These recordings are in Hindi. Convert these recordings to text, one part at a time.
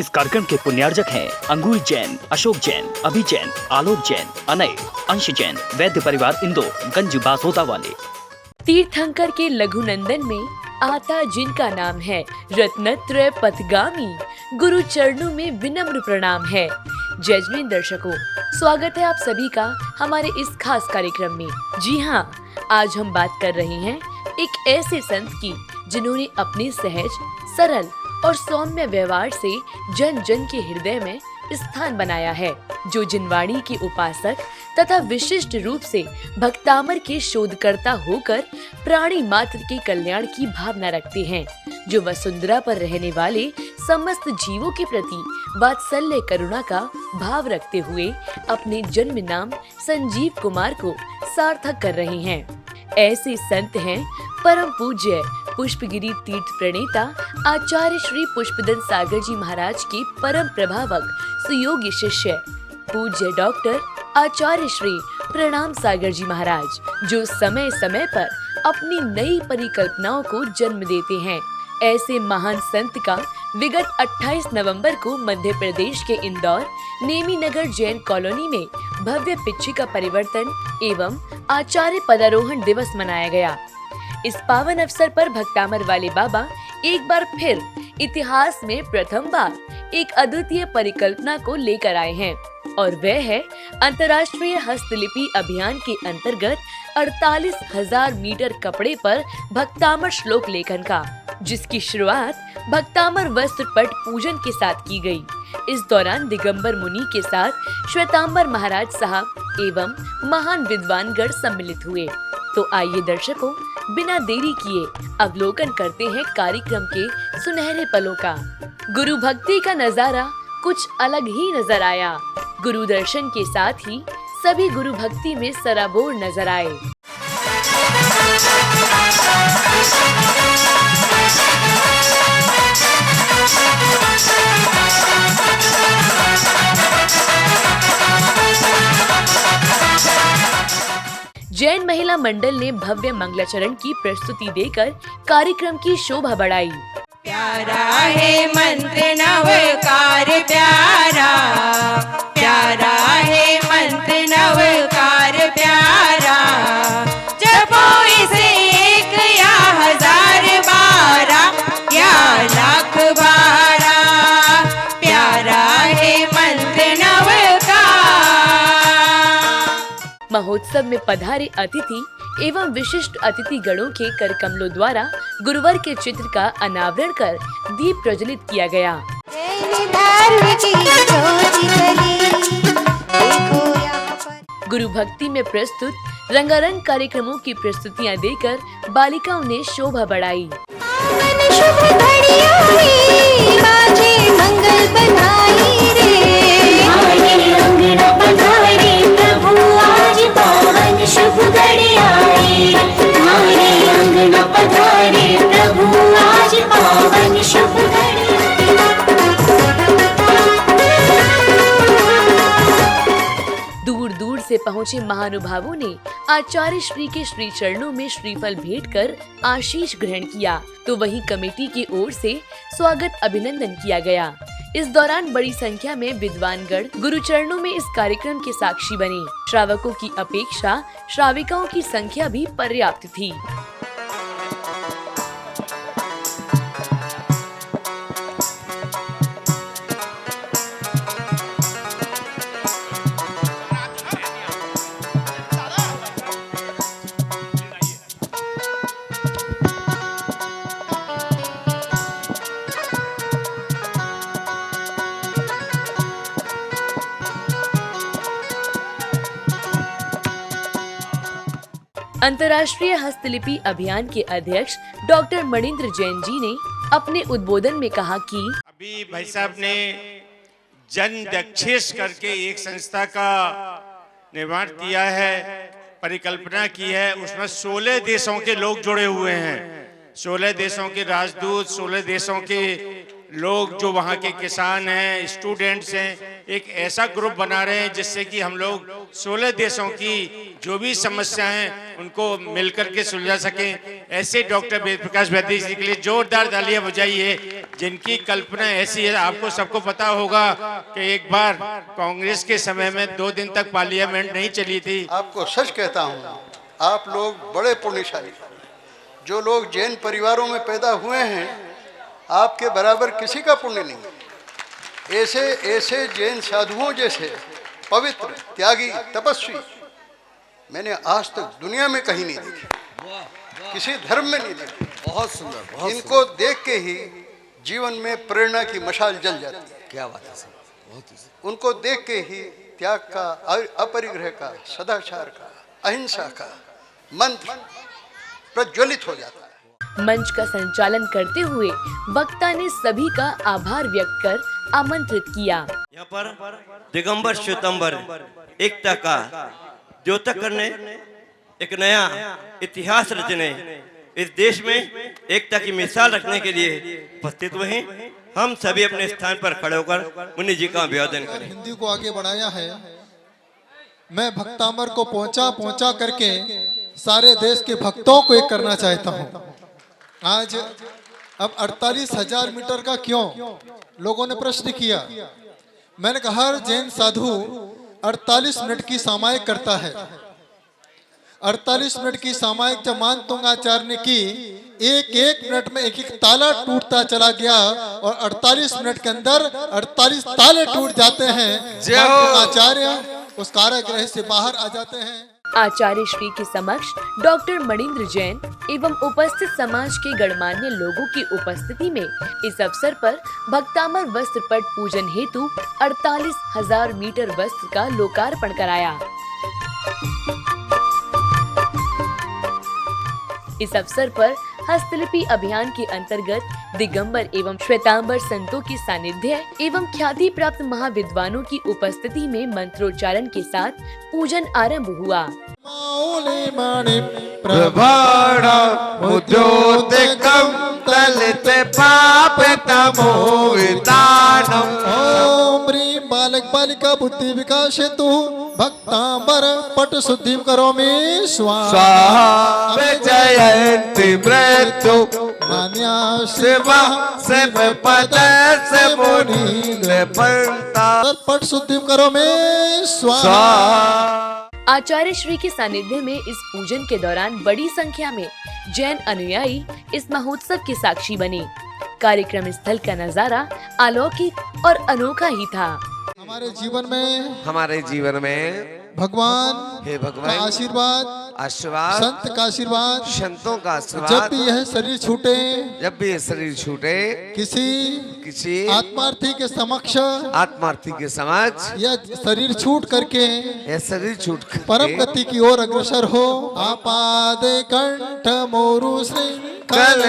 इस कार्यक्रम के पुण्यार्जक हैं अंगूर जैन, अशोक जैन, अभि जैन, आलोक जैन, अनय, अंश जैन, वैद्य परिवार इंदौर, गंज बासोदा वाले। तीर्थंकर के लघुनंदन में आता जिनका नाम है रत्नत्रय पथगामी, गुरु चरणों में विनम्र प्रणाम है। जय जैन दर्शकों, स्वागत है आप सभी का हमारे इस खास कार्यक्रम में। जी हाँ, आज हम बात कर रहे हैं एक ऐसे संत की जिन्होंने अपने सहज, सरल और सौम्य व्यवहार से जन जन के हृदय में स्थान बनाया है, जो जिनवाणी के उपासक तथा विशिष्ट रूप से भक्तामर के शोधकर्ता होकर प्राणी मात्र के कल्याण की भावना रखते हैं, जो वसुंधरा पर रहने वाले समस्त जीवों के प्रति वात्सल्य करुणा का भाव रखते हुए अपने जन्म नाम संजीव कुमार को सार्थक कर रहे हैं। ऐसे संत हैं परम पूज्य पुष्पगिरी तीर्थ प्रणेता आचार्य श्री पुष्पदन सागर जी महाराज के परम प्रभावक सुयोग्य शिष्य पूज्य डॉक्टर आचार्य श्री प्रणाम सागर जी महाराज, जो समय समय पर अपनी नई परिकल्पनाओं को जन्म देते हैं। ऐसे महान संत का विगत 28 नवंबर को मध्य प्रदेश के इंदौर नेमी नगर जैन कॉलोनी में भव्य पिच्छिका परिवर्तन एवं आचार्य पदारोहण दिवस मनाया गया। इस पावन अवसर पर भक्तामर वाले बाबा एक बार फिर इतिहास में प्रथम बार एक अद्वितीय परिकल्पना को लेकर आए हैं, और वह है अंतर्राष्ट्रीय हस्तलिपि अभियान के अंतर्गत 48,000 मीटर कपड़े पर भक्तामर श्लोक लेखन का, जिसकी शुरुआत भक्तामर वस्त्र पट पूजन के साथ की गई। इस दौरान दिगंबर मुनि के साथ श्वेतांबर महाराज साहब एवं महान विद्वानगण सम्मिलित हुए। तो आइए दर्शकों, बिना देरी किए अवलोकन करते हैं कार्यक्रम के सुनहरे पलों का। गुरु भक्ति का नजारा कुछ अलग ही नजर आया। गुरु दर्शन के साथ ही सभी गुरु भक्ति में सराबोर नजर आए। जैन महिला मंडल ने भव्य मंगलाचरण की प्रस्तुति देकर कार्यक्रम की शोभा बढ़ाई। प्यारा है मंत्र नवकार प्यारा, प्यारा है मंत्र नवकार प्यारा, जपो इसे 1 या 1000 बारा या लाख बारा, प्यारा है मंत्र नवकार। महोत्सव में पधारे अतिथि एवं विशिष्ट अतिथि गणों के कर कमलों द्वारा गुरुवर के चित्र का अनावरण कर दीप प्रज्वलित किया गया। गुरु भक्ति में प्रस्तुत रंगारंग कार्यक्रमों की प्रस्तुतियां देकर बालिकाओं ने शोभा बढ़ाई। शुभ घड़ी आई, हमारे अंगना पधारे प्रभु, आज पावन शुभ घड़ी। दूर दूर से पहुँचे महानुभावों ने आचार्य श्री के श्री चरणों में श्रीफल भेंट कर आशीष ग्रहण किया, तो वहीं कमेटी की ओर से स्वागत अभिनंदन किया गया। इस दौरान बड़ी संख्या में विद्वानगण गुरु चरणों में इस कार्यक्रम के साक्षी बने। श्रावकों की अपेक्षा श्राविकाओं की संख्या भी पर्याप्त थी। अंतर्राष्ट्रीय हस्तलिपि अभियान के अध्यक्ष डॉक्टर मणिंद्र जैन जी ने अपने उद्बोधन में कहा कि अभी भाई साहब ने जन दक्षेश करके एक संस्था का निर्माण किया है, परिकल्पना की है। उसमें 16 देशों के लोग जुड़े हुए हैं, 16 देशों के राजदूत, 16 देशों के लोग जो वहाँ के किसान हैं, स्टूडेंट्स हैं, एक ऐसा ग्रुप बना रहे हैं जिससे कि हम लोग 16 देशों की जो भी समस्याएं हैं उनको मिलकर के सुलझा सकें। ऐसे डॉक्टर वेद प्रकाश वैद्य जी के लिए जोरदार तालियां बजाइए, जिनकी कल्पना ऐसी है। आपको सबको पता होगा कि एक बार कांग्रेस के समय में 2 दिन तक पार्लियामेंट नहीं चली थी। आपको सच कहता हूँ, आप लोग बड़े पुण्यशाली। जो लोग जैन परिवारों में पैदा हुए हैं, आपके बराबर किसी का पुण्य नहीं। ऐसे जैन साधुओं जैसे पवित्र, त्यागी, तपस्वी मैंने आज तक दुनिया में कहीं नहीं देखे, किसी धर्म में नहीं देखे। बहुत सुंदर। इनको देख के ही जीवन में प्रेरणा की मशाल जल जाती है। क्या बात है सर, बहुत ही। उनको देख के ही त्याग का, अपरिग्रह का, सदाचार का, अहिंसा का मंत्र प्रज्वलित हो जाता है। मंच का संचालन करते हुए वक्ता ने सभी का आभार व्यक्त कर आमंत्रित किया। यहाँ पर दिगंबर श्वेतंबर एकता का द्योतक करने, एक नया इतिहास रचने, इस देश में एकता की मिसाल रखने के लिए उपस्थित हुए हैं। हम सभी अपने स्थान पर खड़े होकर मुनि जी का अभिवादन करें। हिंदी को आगे बढ़ाया है। मैं भक्तामर को पहुंचा करके सारे देश के भक्तों को एक करना चाहता हूं। आज अब 48,000 मीटर का क्यों लोगों ने प्रश्न किया। मैंने कहा हर जैन साधु 48 मिनट की सामायिक करता है। 48 मिनट की सामायिक जब मान तुंगाचार्य ने की, एक मिनट में एक ताला टूटता चला गया और 48 मिनट के अंदर 48 ताले टूट जाते हैं। आचार्य उस कारागृह से बाहर आ जाते हैं। आचार्य श्री के समक्ष डॉक्टर मणिंद्र जैन एवं उपस्थित समाज के गणमान्य लोगों की उपस्थिति में इस अवसर पर भक्तामर वस्त्र पट पूजन हेतु 48,000 मीटर वस्त्र का लोकार्पण कराया। इस अवसर पर हस्तलिपि अभियान के अंतर्गत दिगंबर एवं श्वेतांबर संतों की सानिध्य एवं ख्याति प्राप्त महाविद्वानों की उपस्थिति में मंत्रोच्चारण के साथ पूजन आरंभ हुआ। प्रभाड़ा मुद्योतिकम तलित पाप तमो वितानम। ओम ह्रीं बालक बालिका बुद्धि विकास हेतु भक्तांबर पट शुद्धि करोमि स्वाहा। जयंती मृत्यु मान्या शिवा शिव पद से मुनीन्द्र पंता पट शुद्धि करोमि स्वाहा। आचार्य श्री के सानिध्य में इस पूजन के दौरान बड़ी संख्या में जैन अनुयायी इस महोत्सव के साक्षी बने। कार्यक्रम स्थल का नजारा अलौकिक और अनोखा ही था। हमारे जीवन में भगवान हे का भगवान आशीर्वाद, संत का आशीर्वाद, संतों का आशीर्वाद, जब भी यह शरीर छूटे किसी आत्मार्थी के समक्ष यह शरीर छूट करके परम गति की ओर अग्रसर हो। आपाद कंठ मोरु श्रृंखल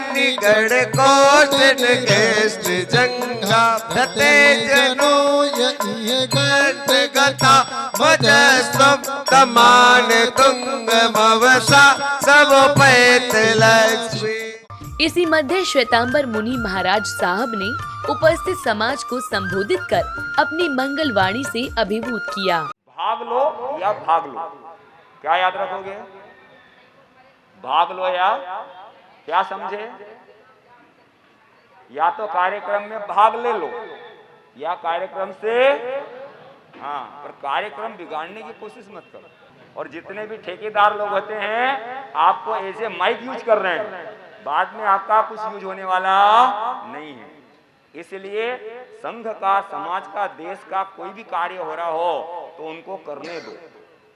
निगड़ कोटन गेस्ट जंगा धते जनो ये गंत गता मजस्तम तमान तुंग मवसा सब पैत लक्ष्मी। इसी मध्य श्वेतांबर मुनि महाराज साहब ने उपस्थित समाज को संबोधित कर अपनी मंगल वाणी से अभिभूत किया। भाग लो या भाग लो, क्या याद रखोगे? भाग लो या क्या समझे? या तो कार्यक्रम में भाग ले लो या कार्यक्रम से पर कार्यक्रम बिगाड़ने की कोशिश मत करो। और जितने भी ठेकेदार लोग होते हैं आपको ऐसे माइक यूज कर रहे हैं, बाद में आपका कुछ यूज होने वाला नहीं है। इसलिए संघ का, समाज का, देश का कोई भी कार्य हो रहा हो तो उनको करने दो,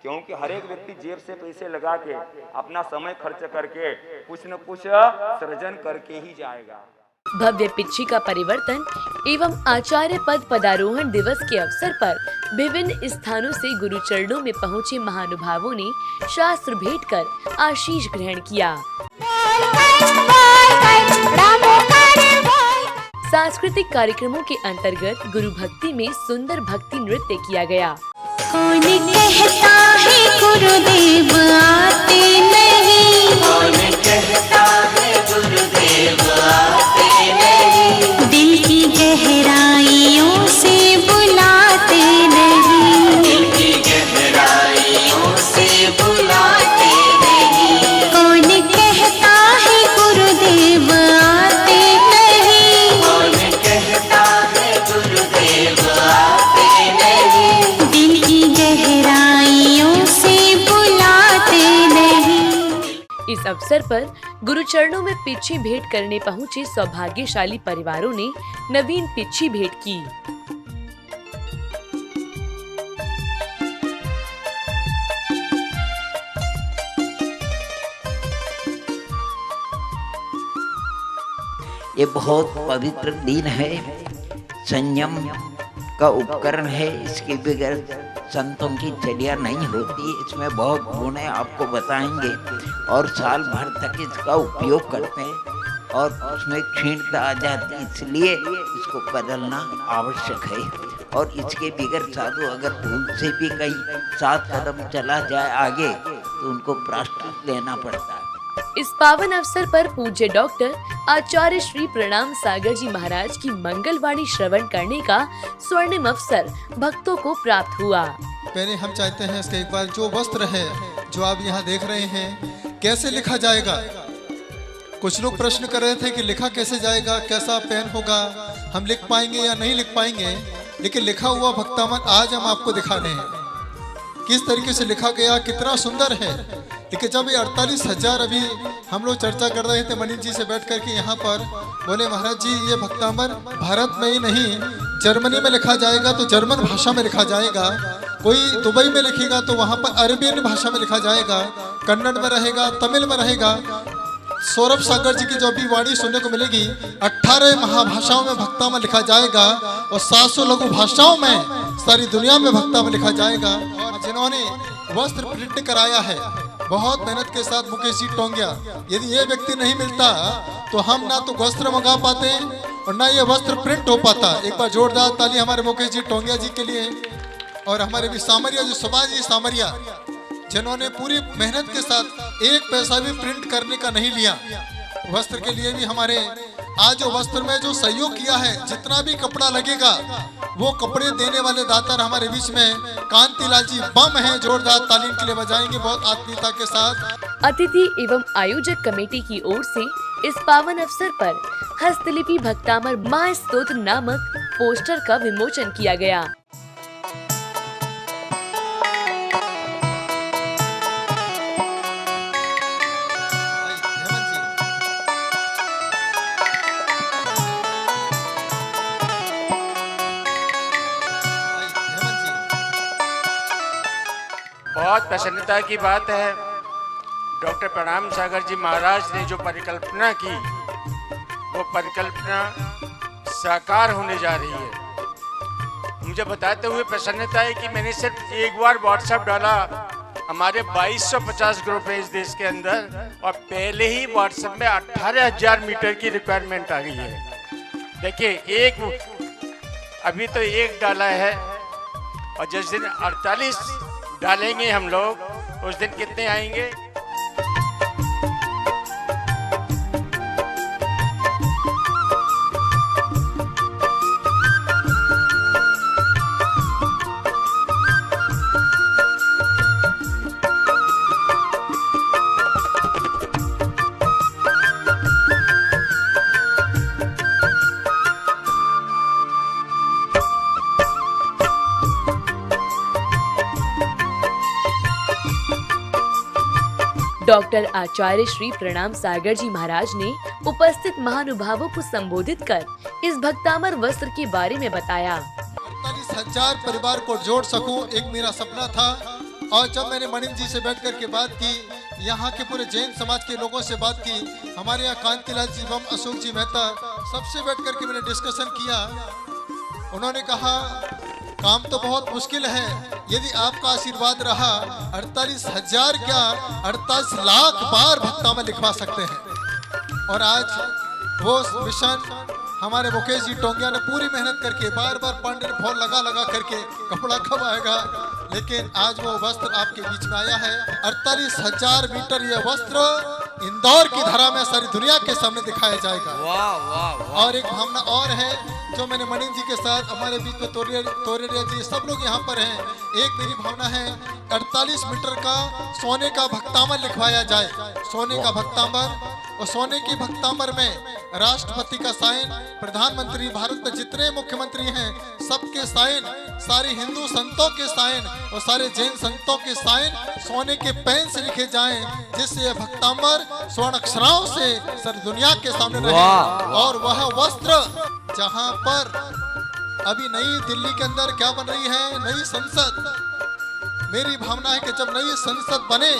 क्योंकि हर एक व्यक्ति जेब से पैसे लगा के अपना समय खर्च करके कुछ न कुछ सृजन करके ही जाएगा। भव्य पिच्छी का परिवर्तन एवं आचार्य पद पदारोहण दिवस के अवसर पर विभिन्न स्थानों से गुरु चरणों में पहुंचे महानुभावों ने शास्त्र भेंट कर आशीष ग्रहण किया। सांस्कृतिक कार्यक्रमों के अंतर्गत गुरु भक्ति में सुंदर भक्ति नृत्य किया गया। कौन कहता है गुरुदेव आते नहीं, कौन कहता है गुरुदेव आते नहीं, दिल की गहराइयों से बुलाते नहीं, दिल की गहराइयों से बुलाते नहीं। कौन कहता है गुरुदेव आते नहीं, कौन कहता है गुरुदेव आते नहीं, दिल की गहराइयों से बुलाते नहीं। इस अवसर पर गुरु चरणों में पिच्छी भेंट करने पहुंचे सौभाग्यशाली परिवारों ने नवीन पिच्छी भेंट की। ये बहुत पवित्र दिन है, संयम का उपकरण है, इसके बगैर संतों की चर्या नहीं होती। इसमें बहुत गुण है, आपको बताएंगे, और साल भर तक इसका उपयोग करते हैं और उसमें क्षीणता आ जाती है, इसलिए इसको बदलना आवश्यक है। और इसके बगैर साधु अगर भूल से भी कहीं 7 कदम चला जाए आगे तो उनको प्रायश्चित लेना पड़ता है। इस पावन अवसर पर पूज्य डॉक्टर आचार्य श्री प्रणाम सागर जी महाराज की मंगलवाणी श्रवण करने का स्वर्णिम अवसर भक्तों को प्राप्त हुआ। पहले हम चाहते हैं इसके एक बार जो वस्त्र है जो आप यहाँ देख रहे हैं कैसे लिखा जाएगा। कुछ लोग प्रश्न कर रहे थे कि लिखा कैसे जाएगा, कैसा पेन होगा, हम लिख पाएंगे या नहीं लिख पाएंगे। लेकिन लिखा हुआ भक्तामन आज हम आपको दिखाने हैं किस तरीके से लिखा गया, कितना सुंदर है। लेकिन जब ये 48,000 अभी हम लोग चर्चा कर रहे थे मनीष जी से बैठ करके यहाँ पर, बोले महाराज जी ये भक्तामर भारत में ही नहीं जर्मनी में लिखा जाएगा तो जर्मन भाषा में लिखा जाएगा, कोई दुबई में लिखेगा तो वहाँ पर अरबियन भाषा में लिखा जाएगा, कन्नड़ में रहेगा, तमिल में रहेगा। सौरभ सागर जी की जो अभी वाणी सुनने को मिलेगी 18 महाभाषाओं में भक्तामर लिखा जाएगा और 700 लघु भाषाओं में सारी दुनिया में भक्तामर लिखा जाएगा। और जिन्होंने वस्त्र प्रिंट कराया है बहुत मेहनत के साथ, मुकेश जी टोंगिया, यदि ये व्यक्ति नहीं मिलता तो हम ना तो वस्त्र मंगा पाते और ना ये वस्त्र प्रिंट हो पाता। एक बार जोरदार ताली हमारे मुकेश जी टोंगिया जी के लिए। और हमारे भी सामरिया जो सुभाष जी सामरिया जिन्होंने पूरी मेहनत के साथ एक पैसा भी प्रिंट करने का नहीं लिया, वस्त्र के लिए भी हमारे आज जो वस्त्र में जो सहयोग किया है, जितना भी कपड़ा लगेगा वो कपड़े देने वाले दातार हमारे बीच में कांतिलाल जी बम हैं, जोरदार तालीम के लिए बजाएंगे बहुत आत्मीयता के साथ। अतिथि एवं आयोजक कमेटी की ओर से इस पावन अवसर पर हस्तलिपि भक्तामर माँ स्तोत्र नामक पोस्टर का विमोचन किया गया। बहुत प्रसन्नता की बात है, डॉक्टर प्रणाम सागर जी महाराज ने जो परिकल्पना की वो परिकल्पना साकार होने जा रही है। मुझे बताते हुए प्रसन्नता है कि मैंने सिर्फ एक बार व्हाट्सएप डाला, हमारे 2250 ग्रुप है इस देश के अंदर, और पहले ही व्हाट्सएप में 18,000 मीटर की रिक्वायरमेंट आ गई है। देखिए अभी तो एक डाला है और जिस दिन 48 डालेंगे हम लोग उस दिन कितने आएंगे? डॉक्टर आचार्य श्री प्रणाम सागर जी महाराज ने उपस्थित महानुभावों को संबोधित कर इस भक्तामर वस्त्र के बारे में बताया। 48,000 परिवार को जोड़ सकूं, एक मेरा सपना था। और जब मैंने मनीष जी से बैठ कर के बात की, यहाँ के पूरे जैन समाज के लोगों से बात की, हमारे यहाँ कांतिलाल जी बम, अशोक जी मेहता, सबसे बैठ कर के मैंने डिस्कशन किया। उन्होंने कहा काम तो बहुत मुश्किल है, यदि आपका आशीर्वाद रहा 48,000 क्या 48 लाख बार भक्तामर लिखवा सकते हैं। और आज वो मिशन हमारे मुकेश जी टोंगिया ने पूरी मेहनत करके बार बार पांडे ने फोन लगा करके कपड़ा कब आएगा, लेकिन आज वो वस्त्र आपके बीच में आया है। 48,000 मीटर ये वस्त्र इंदौर की धरा में सारी दुनिया के सामने दिखाया जाएगा। वाह वाह वाह। और एक भावना और है जो मैंने मनीष जी के साथ, हमारे बीच में तोरेरिया जी, सब लोग यहाँ पर हैं। एक मेरी भावना है 48 मीटर का सोने का भक्तांबर लिखवाया जाए, सोने का भक्तांबर। और सोने की भक्तांबर में राष्ट्रपति का साइन, प्रधानमंत्री, भारत में जितने मुख्यमंत्री हैं सबके साइन, सारे हिंदू संतों के साइन और सारे जैन संतों के साइन सोने के पेन से लिखे जाएं, जिससे यह भक्तांबर स्वर्ण अक्षरों से सारी दुनिया के सामने रहे। और वह वस्त्र जहां पर अभी नई दिल्ली के अंदर क्या बन रही है, नई संसद, मेरी भावना है कि जब नई संसद बने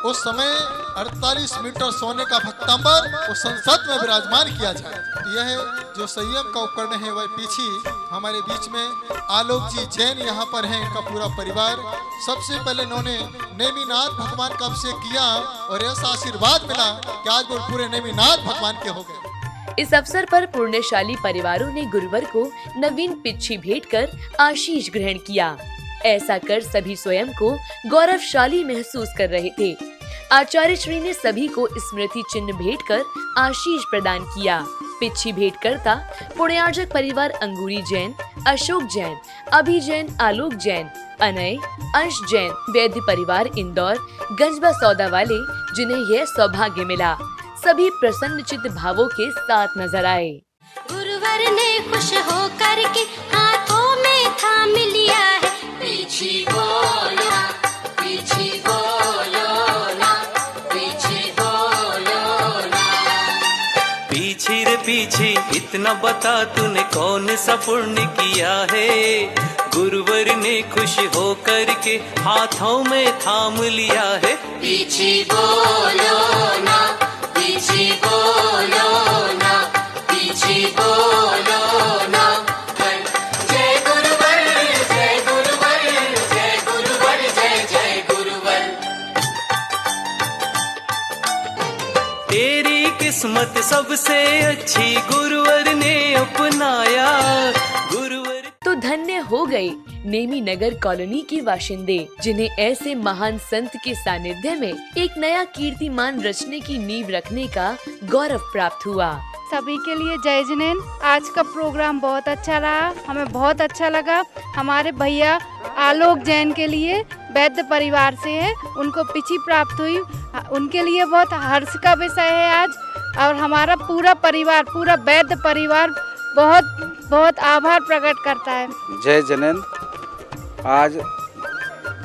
उस समय 48 मीटर सोने का भक्तांबर उस संसद में विराजमान किया जाए। यह जो संयम का उपकरण है वह पीछे हमारे बीच में आलोक जी जैन यहाँ पर हैं, इनका पूरा परिवार। सबसे पहले इन्होंने नेमिनाथ भगवान का अभिषेक किया और ऐसा आशीर्वाद मिला कि आज वो पूरे नेमिनाथ भगवान के हो गए। इस अवसर पर पुण्यशाली परिवारों ने गुरुवर को नवीन पिच्छी भेंट कर आशीष ग्रहण किया। ऐसा कर सभी स्वयं को गौरवशाली महसूस कर रहे थे। आचार्य श्री ने सभी को स्मृति चिन्ह भेंट कर आशीष प्रदान किया। पिच्छी भेंट करता पुण्यार्जक परिवार अंगूरी जैन, अशोक जैन, अभि जैन, आलोक जैन, अनय, अंश जैन, वैद्य परिवार इंदौर, गंजबा सौदा वाले, जिन्हें यह सौभाग्य मिला, सभी प्रसन्नचित्त भावों के साथ नजर आए। गुरुवर ने खुश होकर के हाथों में थाम लिया है, पीछे बोलो ना, पीछे बोलो ना, पीछे बोलो ना। पीछे रे पीछे इतना बता तूने कौन सा पुण्य किया है, गुरुवर ने खुश होकर के हाथों में थाम लिया है, पीछे बोलो ना, पीछे बोलो ना, पीछे बोलो ना। जय गुरुवर, जय गुरुवर, जय गुरुवर, जय जय गुरुवर। तेरी किस्मत सबसे अच्छी गुरुवर ने अपनाया, गुरुवर। तो धन्य हो गए नेमी नगर कॉलोनी के बाशिंदे, जिन्हें ऐसे महान संत के सानिध्य में एक नया कीर्तिमान रचने की नींव रखने का गौरव प्राप्त हुआ। सभी के लिए जय जिनेन। आज का प्रोग्राम बहुत अच्छा रहा, हमें बहुत अच्छा लगा। हमारे भैया आलोक जैन के लिए वैद्य परिवार से है, उनको पिछी प्राप्त हुई, उनके लिए बहुत हर्ष का विषय है आज। और हमारा पूरा परिवार, पूरा वैद्य परिवार बहुत बहुत आभार प्रकट करता है। जय जैन। आज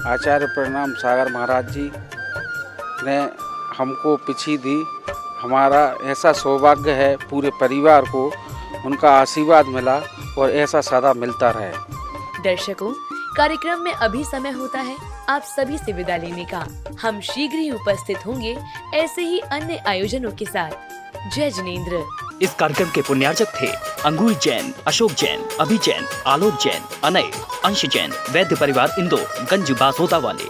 आचार्य प्रणाम सागर महाराज जी ने हमको पिछी दी, हमारा ऐसा सौभाग्य है पूरे परिवार को उनका आशीर्वाद मिला और ऐसा सदा मिलता रहे। दर्शकों, कार्यक्रम में अभी समय होता है आप सभी से विदा लेने का। हम शीघ्र ही उपस्थित होंगे ऐसे ही अन्य आयोजनों के साथ। जय जिनेंद्र। इस कार्यक्रम के पुण्यार्जक थे अंगूर जैन, अशोक जैन, अभि जैन, आलोक जैन, अनय, अंश जैन, वैद्य परिवार इंदौर, गंज बासोदा वाले।